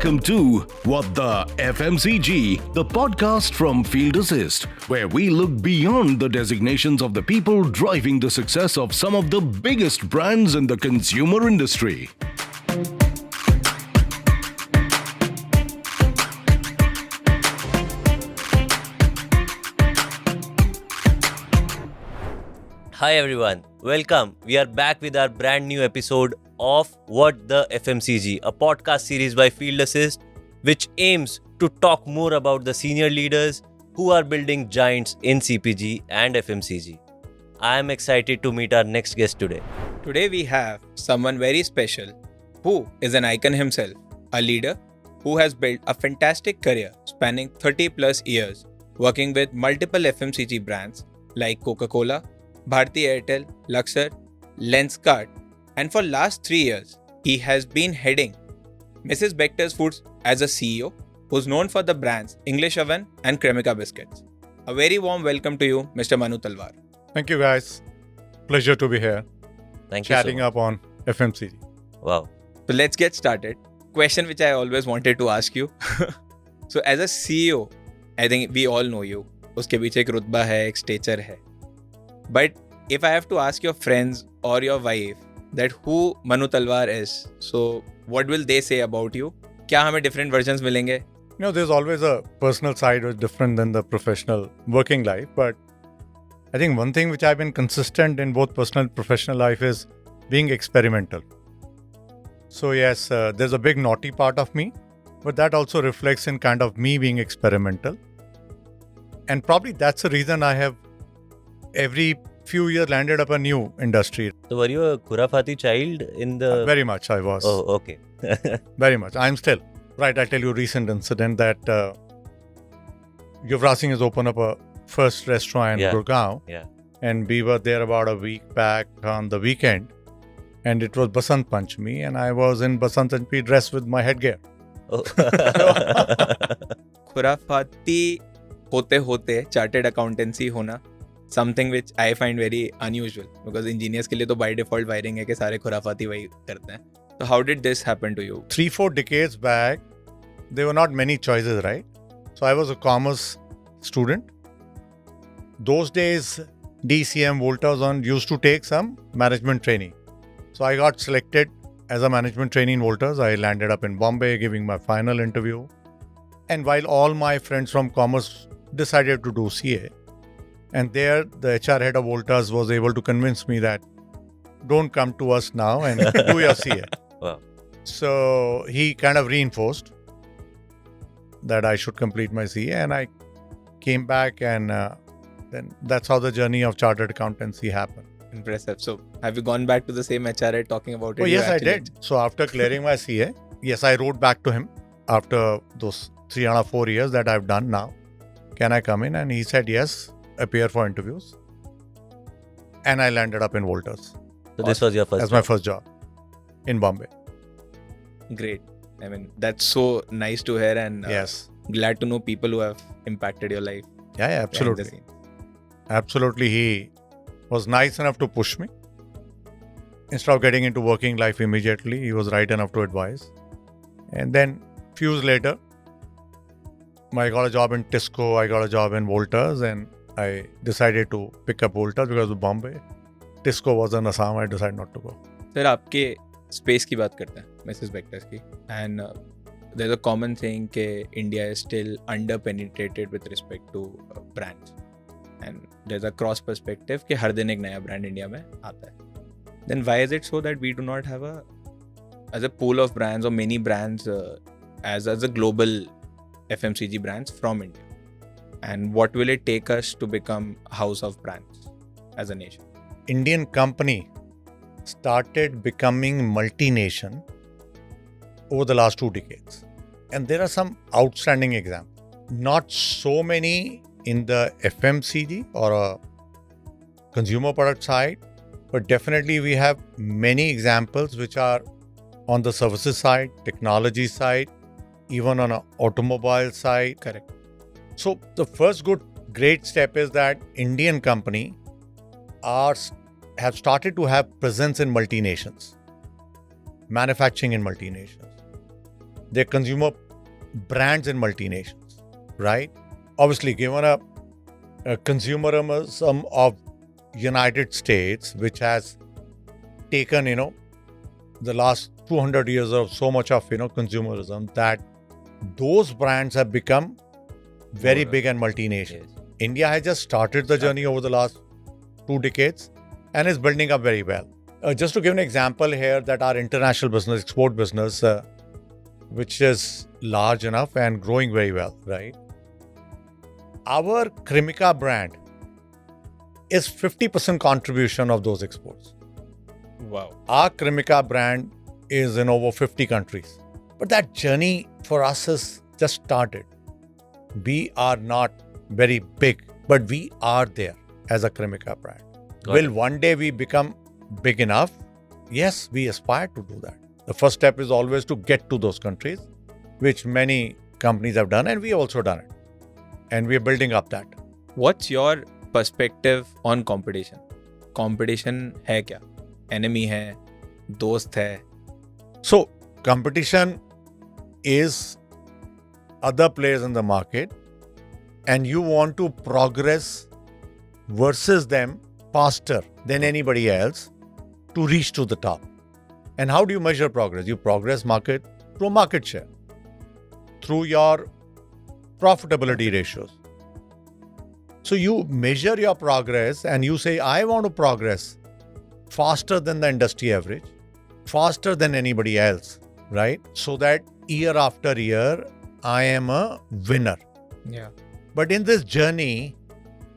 welcome to What the FMCG, the podcast from Field Assist, where we look beyond the designations of the people driving the success of some of the biggest brands in the consumer industry. Hi everyone, welcome. We are back with our brand new episode of What the FMCG, a podcast series by Field Assist, which aims to talk more about the senior leaders who are building giants in CPG and FMCG. I am excited to meet our next guest today. Today we have someone very special who is an icon himself, a leader who has built a fantastic career spanning 30 plus years, working with multiple FMCG brands like Coca-Cola, Bharti Airtel, Luxor, Lenskart, and for last 3 years, he has been heading Mrs. Bector's Foods as a CEO who's known for the brands English Oven and Cremica Biscuits. A very warm welcome to you, Mr. Manu Talwar. Thank you, guys. Pleasure to be here, Thank you chatting so much. up on FMCG. Wow. So let's get started. Question which I always wanted to ask you. So as a CEO, I think we all know you. उसके पीछे एक रुतबा है, एक stature है. But if I have to ask your friends or your wife that who Manu Talwar is, so what will they say about you? क्या हमें different versions मिलेंगे? You know, there's always a personal side which is different than the professional working life. But I think one thing which I've been consistent in both personal and professional life is being experimental. So yes, there's a big naughty part of me, but that also reflects in kind of me being experimental. And probably that's the reason I have every few years landed up a new industry. So were you a Khurafati child in the... Very much I was. Oh, okay. Very much. I'm still. Right, I'll tell you a recent incident that Yuvraj Singh has opened up a first restaurant in Gurgaon. Yeah. And we were there about a week back on the weekend. And it was Basant Panchami. And I was in Basant Panchami dressed with my headgear. Oh. खुराफाती होते chartered accountancy होना something which I find very unusual because engineers के लिए तो by default wiring है कि सारे खुराफाती वही करते हैं. So how did this happen to you? 3-4 decades back, there were not many choices, right? So I was a commerce student. Those days, DCM, Voltas used to take some management training. So I got selected as a management trainee in Voltas. I landed up in Bombay giving my final interview. And while all my friends from commerce decided to do CA, and there the HR head of Voltas was able to convince me that don't come to us now and do your CA. Wow. So he kind of reinforced that I should complete my CA, and I came back, and then that's how the journey of chartered accountancy happened. Impressive. So have you gone back to the same HR head talking about it? Oh, You yes, I actually- did. So after clearing my CA, yes, I wrote back to him after those 3.5-4 years that I've done now. Can I come in? And he said yes, appear for interviews. And I landed up in Voltas So this was your first as my first job in Bombay. Great. I mean, that's so nice to hear and Yes. glad to know people who have impacted your life. Yeah, behind the absolutely. scenes. Absolutely. He was nice enough to push me. Instead of getting into working life immediately, he was right enough to advise. And then few years later, I got a job in Tisco, I got a job in Voltas, and I decided to pick up Voltas because of Bombay. Tisco was in Assam, I decided not to go. Sir आपके space की बात करते हैं Mrs Bector's की and there is a common thing कि India is still under penetrated with respect to brands and there is a cross perspective कि हर दिन एक नया ब्रांड इंडिया में आता है then why is it so that we do not have a as a pool of brands और many brands as a global FMCG brands from India, and what will it take us to become house of brands as a nation? Indian company started becoming multi-nation over the last 2 decades. And there are some outstanding examples. Not so many in the FMCG or a consumer product side, but definitely we have many examples which are on the services side, technology side, even on an automobile side. Correct. So the first great step is that Indian company have started to have presence in multinations, manufacturing in multinations. their consumer brands in multinations, right? Obviously, given a consumerism of United States, which has taken, the last 200 years of so much of, consumerism, that those brands have become very More, big and multinational. Yes. India has just started the journey over the last 2 decades and is building up very well. Just to give an example here, that our international business, export business, which is large enough and growing very well, right? Our Cremica brand is 50% contribution of those exports. Wow. Our Cremica brand is in over 50 countries. But that journey for us has just started. We are not very big, but we are there as a Cremica brand. Will one day we become big enough? Yes, we aspire to do that. The first step is always to get to those countries, which many companies have done, and we also done it. And we are building up that. What's your perspective on competition? Competition है क्या? Enemy है, दोस्त है. So, competition is other players in the market, and you want to progress versus them faster than anybody else to reach to the top. And how do you measure progress? You progress market through market share, through your profitability ratios. So you measure your progress and you say, I want to progress faster than the industry average, faster than anybody else, right? So that year after year, I am a winner. Yeah. But in this journey,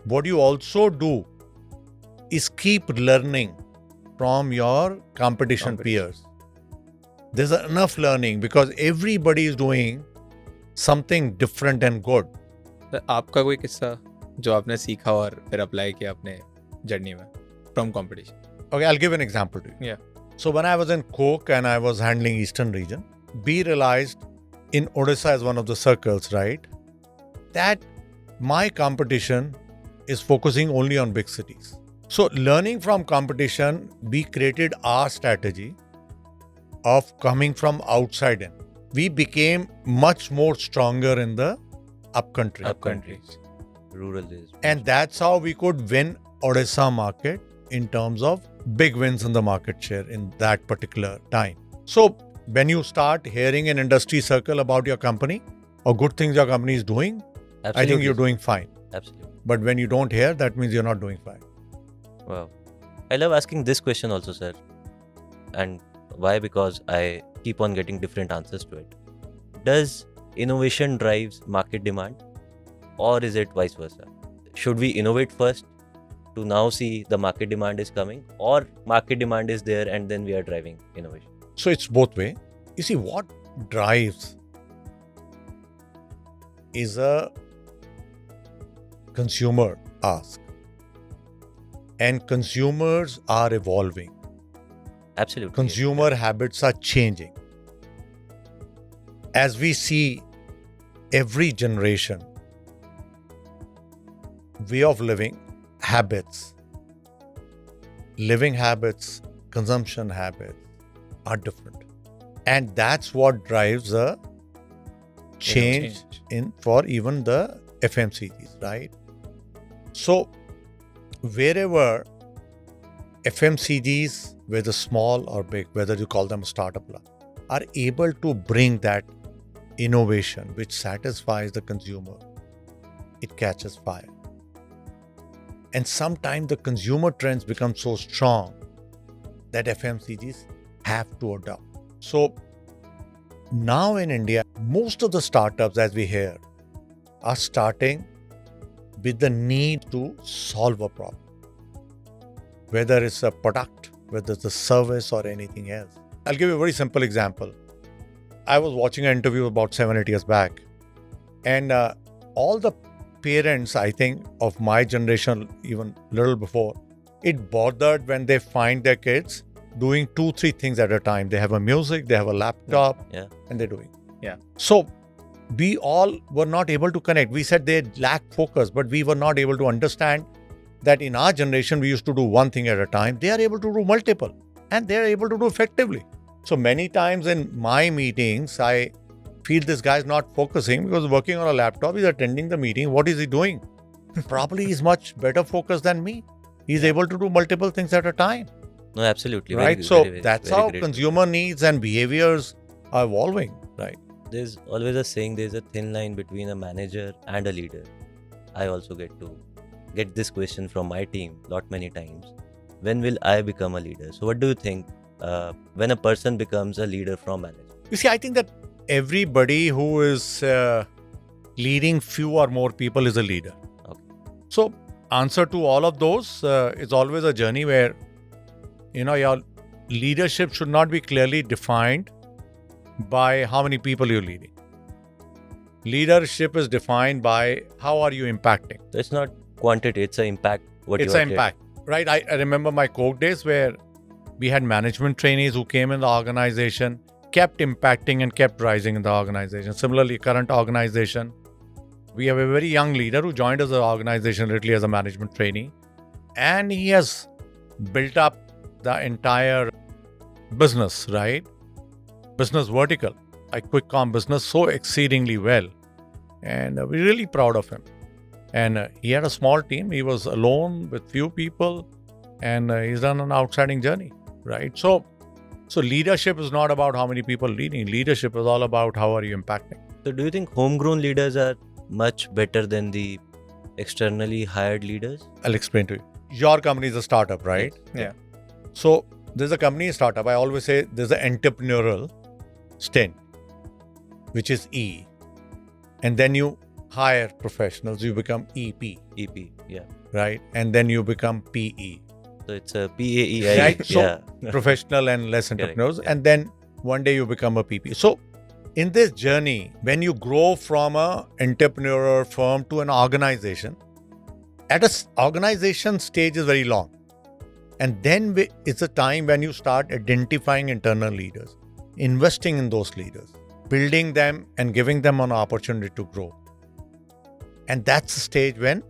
what you also do is keep learning from your competition peers. There's enough learning because everybody is doing something different and good. तो आपका कोई किस्सा जो आपने सीखा और फिर apply किया अपने जर्नी में from competition? Okay, I'll give an example to you. Yeah. So when I was in Coke and I was handling Eastern region, we realized in Odisha as one of the circles, right, that my competition is focusing only on big cities. So learning from competition, we created our strategy of coming from outside in. We became much more stronger in the upcountry. Upcountries. Rural is. And that's how we could win Odisha market in terms of big wins in the market share in that particular time. So when you start hearing in industry circle about your company or good things your company is doing, I think you're doing fine. Absolutely. But when you don't hear, that means you're not doing fine. Wow. I love asking this question also, sir. And why? Because I keep on getting different answers to it. Does innovation drives market demand, or is it vice versa? Should we innovate first to now see the market demand is coming, or market demand is there and then we are driving innovation? So it's both way. You see, what drives is a consumer ask. And consumers are evolving. Absolutely. Consumer habits are changing. As we see every generation, way of living, habits, living habits, consumption habits are different. And that's what drives a change in for even the FMCGs, right? So wherever FMCGs, whether small or big, whether you call them a startup, are able to bring that innovation which satisfies the consumer, it catches fire. And sometimes the consumer trends become so strong that FMCGs have to adopt. So now in India, most of the startups, as we hear, are starting with the need to solve a problem. Whether it's a product, whether it's a service or anything else. I'll give you a very simple example. I was watching an interview about 7-8 years back, and all the parents, I think, of my generation, even little before, it bothered when they find their kids doing 2-3 things at a time. They have a music, they have a laptop, and they're doing. Yeah. So we all were not able to connect. We said they lack focus, but we were not able to understand that in our generation, we used to do one thing at a time. They are able to do multiple, and they are able to do effectively. So many times in my meetings, I feel this guy is not focusing because he's working on a laptop, he's attending the meeting. What is he doing? Probably he's much better focused than me. He's able to do multiple things at a time. No, absolutely. Right? That's how consumer needs and behaviors are evolving. Right? There's always a saying, there's a thin line between a manager and a leader. I also get this question from my team lot many times. When will I become a leader? So what do you think when a person becomes a leader from manager? You see, I think that everybody who is leading few or more people is a leader. Okay. So answer to all of those is always a journey where, your leadership should not be clearly defined by how many people you're leading. Leadership is defined by how are you impacting. So it's not quantity, it's an impact. It's an impact, right? I remember my Coke days where we had management trainees who came in the organization, kept impacting and kept rising in the organization. Similarly, current organization, we have a very young leader who joined us as an organization literally as a management trainee. And he has built up the entire business, right? Business vertical, like quick com business, so exceedingly well. And we're really proud of him. And he had a small team. He was alone with few people. And he's done an outstanding journey, right? So leadership is not about how many people leading. Leadership is all about how are you impacting. So do you think homegrown leaders are much better than the externally hired leaders? I'll explain to you. Your company is a startup, right? Yeah. So there's a company startup. I always say there's an entrepreneurial stint, which is E. And then you hire professionals, you become EP. EP, yeah. Right? And then you become PE. So it's a PAEI. Right? So Yeah. professional and less entrepreneurs. Correct. And then one day you become a PP. So in this journey, when you grow from an entrepreneurial firm to an organization, at an organization stage is very long. And then it's a time when you start identifying internal leaders, investing in those leaders, building them and giving them an opportunity to grow. And that's the stage when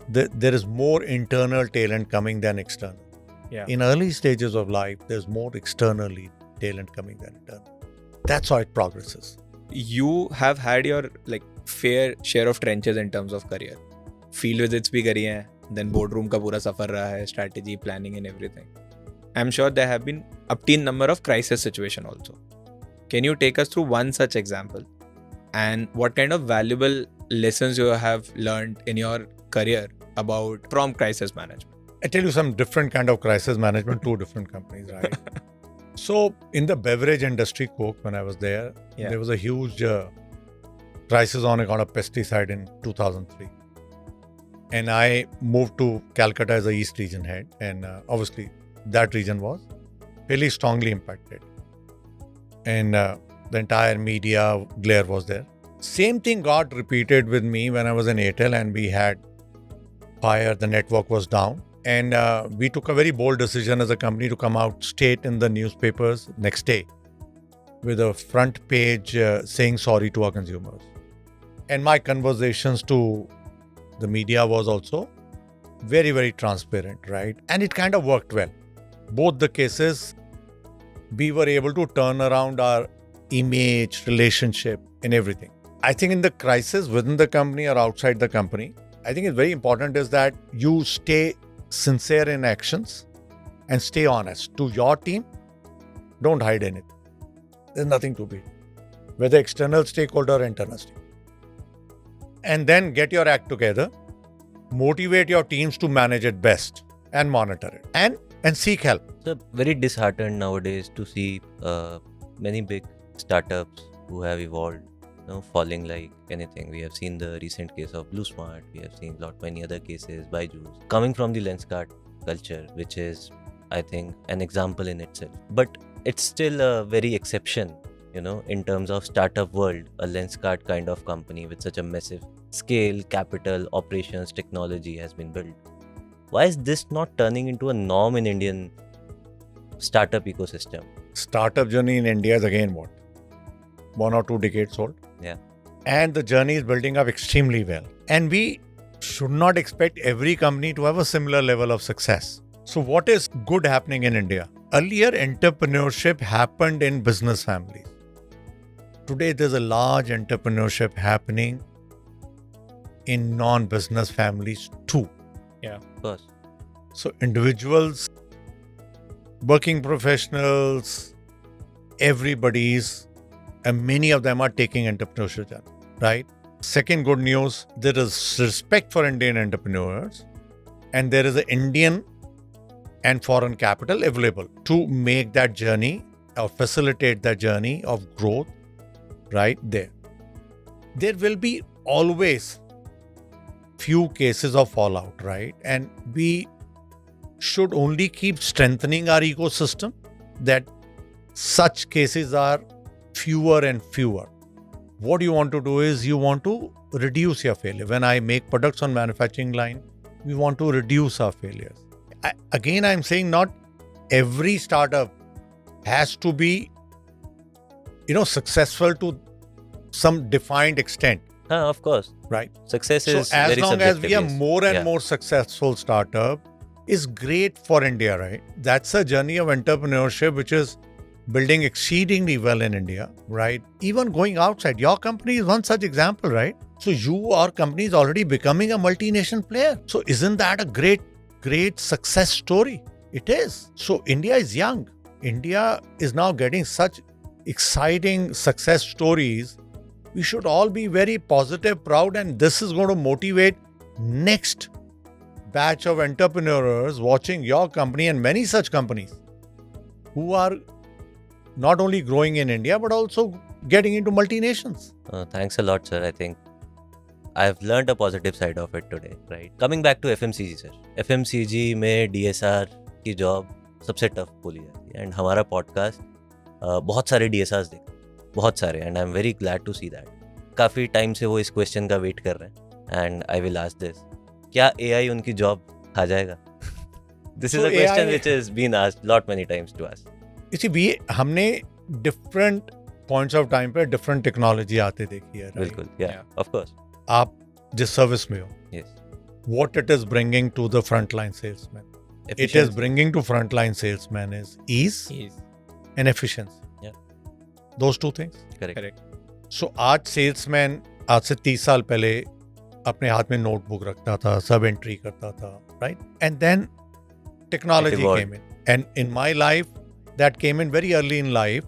there is more internal talent coming than external. Yeah. In early stages of life, there's more external talent coming than internal. That's how it progresses. You have had your fair share of trenches in terms of career. Field visits bhi kari hain, then boardroom ka pura safar raha hai, strategy, planning and everything. I'm sure there have been obtain number of crisis situation also. Can you take us through one such example? And what kind of valuable lessons you have learned in your career from crisis management? I tell you some different kind of crisis management, two different companies, right? So in the beverage industry, Coke, when I was there, there was a huge crisis on account of pesticide in 2003. And I moved to Calcutta as the East region head. And obviously that region was really strongly impacted. And the entire media glare was there. Same thing got repeated with me when I was in Airtel and we had fire, the network was down. And we took a very bold decision as a company to come out straight in the newspapers next day with a front page saying sorry to our consumers. And my conversations to the media was also very, very transparent, right? And it kind of worked well. Both the cases, we were able to turn around our image, relationship and everything. I think in the crisis within the company or outside the company, I think it's very important is that you stay sincere in actions and stay honest to your team. Don't hide anything. There's nothing to be, whether external stakeholder or internal stakeholder. And then get your act together, motivate your teams to manage it best and monitor it and seek help. So very disheartened nowadays to see many big startups who have evolved, falling like anything. We have seen the recent case of BlueSmart. We have seen many other cases, Byju's, coming from the Lenskart culture, which is, I think, an example in itself. But it's still a very exception, in terms of startup world, a Lenskart kind of company with such a massive scale, capital, operations, technology has been built. Why is this not turning into a norm in Indian startup ecosystem? Startup journey in India is again what? 1 or 2 decades old. Yeah. And the journey is building up extremely well. And we should not expect every company to have a similar level of success. So what is good happening in India? Earlier, entrepreneurship happened in business families. today there's a large entrepreneurship happening in non-business families too. Of course. So individuals, working professionals, everybody's, and many of them are taking entrepreneurship journey, right? Second good news, there is respect for Indian entrepreneurs, and there is an Indian and foreign capital available to make that journey or facilitate that journey of growth right there. There will be always few cases of fallout, right? And we should only keep strengthening our ecosystem that such cases are fewer and fewer. What you want to do is you want to reduce your failure. When I make products on manufacturing line, we want to reduce our failures. I'm saying not every startup has to be, successful to some defined extent, Of course. right? Success So is as very long as subjective. we are yes. more and Yeah. more successful startup is great for India, right? That's a journey of entrepreneurship which is building exceedingly well in India, right? Even going outside. Your company is one such example, right? So our company is already becoming a multinational player. So isn't that a great success story? It is. So India is young. India is now getting such exciting success stories. We should all be very positive, proud, and this is going to motivate next batch of entrepreneurs watching your company and many such companies who are not only growing in India but also getting into multinations. Thanks a lot, sir. I think I've learned a positive side of it today, right? Coming back to FMCG, sir. FMCG में DSR की job सबसे tough बोली जाती है and हमारा podcast बहुत सारे DSRs देखते हैं, बहुत सारे, and I am very glad to see that. काफ़ी टाइम से वो इस क्वेश्चन का वेट कर रहे हैं and I will ask this. क्या AI उनकी जॉब खा जाएगा? This is So a question AI which has been asked lot many times to us. हमने डिफरेंट पॉइंट्स ऑफ टाइम पे डिफरेंट टेक्नोलॉजी आते देखी है, right? बिल्कुल, या ऑफ कोर्स. आप जिस सर्विस में हो, yes. what it is bringing to the frontline salesman. It is bringing to frontline salesman is ease and efficiency. Yeah. Those two things. Correct. So आज सेल्समैन आज से 30 साल पहले अपने हाथ में नोटबुक रखता था, सब एंट्री करता था, right? And then technology evolved. came in. And in my life, that came in very early in life,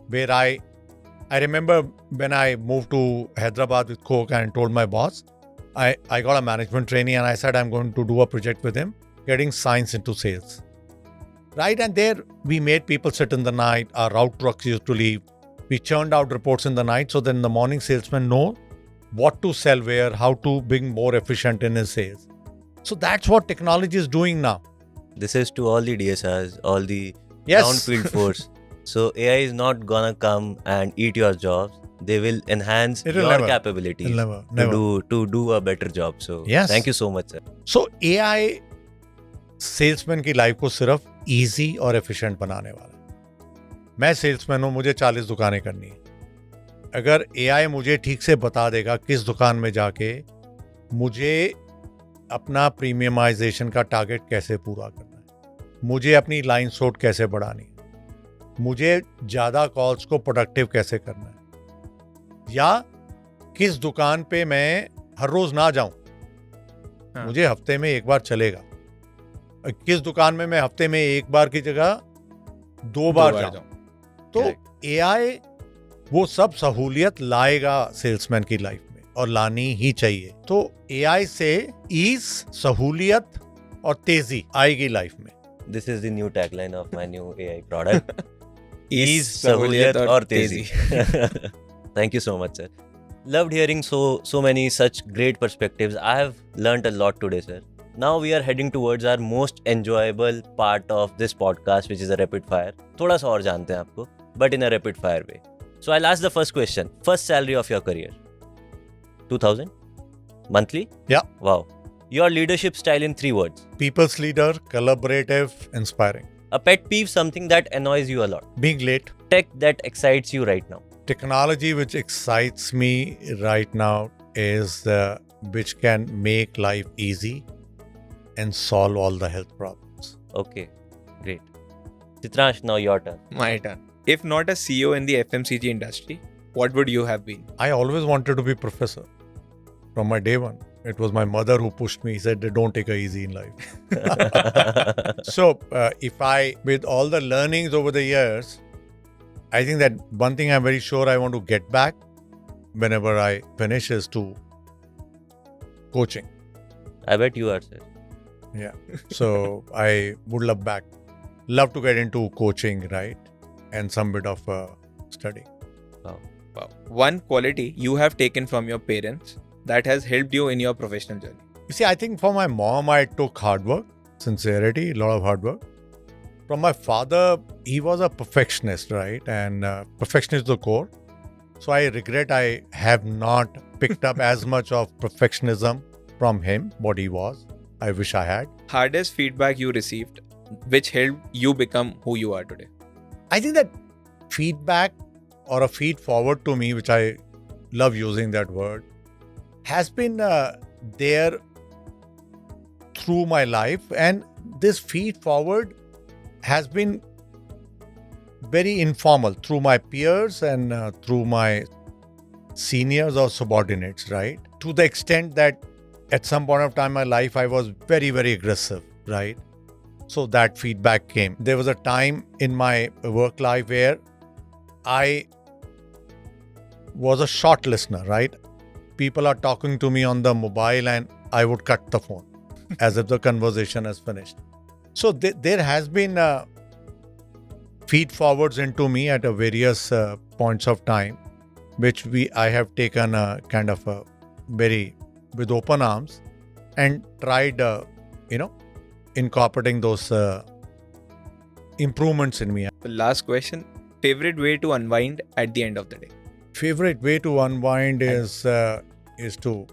where I remember when I moved to Hyderabad with Coke and told my boss, I got a management trainee and I said I'm going to do a project with him, getting science into sales. Right? And there we made people sit in the night, our route trucks used to leave. We churned out reports in the night so that in the morning salesmen know what to sell where, how to be more efficient in his sales. So that's what technology is doing now. This is to all the DSRs, all the Yes. ground field force. So AI is not gonna come and eat your jobs. They will enhance It will your never. capabilities Never. to do a better job. So Yes. thank you so much, sir. So AI salesman की life को सिर्फ easy और efficient बनाने वाला है. मैं salesman हूँ, मुझे 40 दुकानें करनी है. अगर AI मुझे ठीक से बता देगा किस दुकान में जाके मुझे अपना प्रीमियमाइजेशन का टारगेट कैसे पूरा करना है, मुझे अपनी लाइन सोट कैसे बढ़ानी है, मुझे ज़्यादा कॉल्स को प्रोडक्टिव कैसे करना है, या किस दुकान पे मैं हर रोज़ ना जाऊं, मुझे हफ्ते में एक बार चलेगा, किस दुकान में मैं हफ्ते में एक बार की जगह 2 बार जाऊं. तो AI वो सब सहूलियत लाएगा सेल्समैन की लाइफ में और लानी ही चाहिए. तो AI से ईज, सहूलियत और तेजी आएगी लाइफ में. This is the new tagline of my new AI product. Ease, सहूलियत सहूलियत और तेजी. Thank you so much, sir. Loved hearing so many such great perspectives. I have learnt a lot today, sir. Now we are heading towards our most enjoyable part of this podcast, which is a rapid fire. थोड़ा सा और जानते हैं आपको, but in a rapid fire way. So I'll ask the first question. First salary of your career? 2000? Monthly? Yeah. Wow. Your leadership style in 3 words? People's leader, collaborative, inspiring. A pet peeve, something that annoys you a lot. Being late. Tech that excites you right now. Technology which excites me right now is which can make life easy and solve all the health problems. Okay, great. Chitransh, now your turn. My turn. If not a CEO in the FMCG industry, what would you have been? I always wanted to be professor from my day one. It was my mother who pushed me. He said, don't take it easy in life. So with all the learnings over the years, I think that one thing I'm very sure I want to get back whenever I finish is to coaching. I bet you are, sir. Yeah. So I would love to get into coaching, right? And some bit of study. Wow. One quality you have taken from your parents that has helped you in your professional journey. You see, I think from my mom, I took hard work, sincerity, a lot of hard work. From my father, he was a perfectionist, right? And perfectionist is the core. So I regret I have not picked up as much of perfectionism from him, what he was. I wish I had. Hardest feedback you received, which helped you become who you are today. I think that feedback or a feed forward to me, which I love using that word, has been there through my life. And this feed forward has been very informal through my peers and through my seniors or subordinates, right? To the extent that at some point of time in my life, I was very, very aggressive, right? So that feedback came. There was a time in my work life where I was a short listener, right? People are talking to me on the mobile and I would cut the phone as if the conversation has finished. So there has been feed forwards into me at a various points of time, which I have taken a kind of a very with open arms and tried, incorporating those improvements in me. The last question, favorite way to unwind at the end of the day? Favorite way to unwind is to,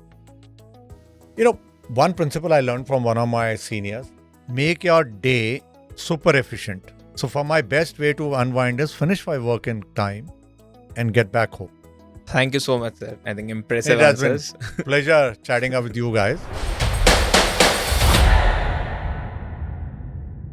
one principle I learned from one of my seniors, make your day super efficient. So for my best way to unwind is finish my work in time and get back home. Thank you so much, sir. I think impressive It has answers. been pleasure chatting up with you guys.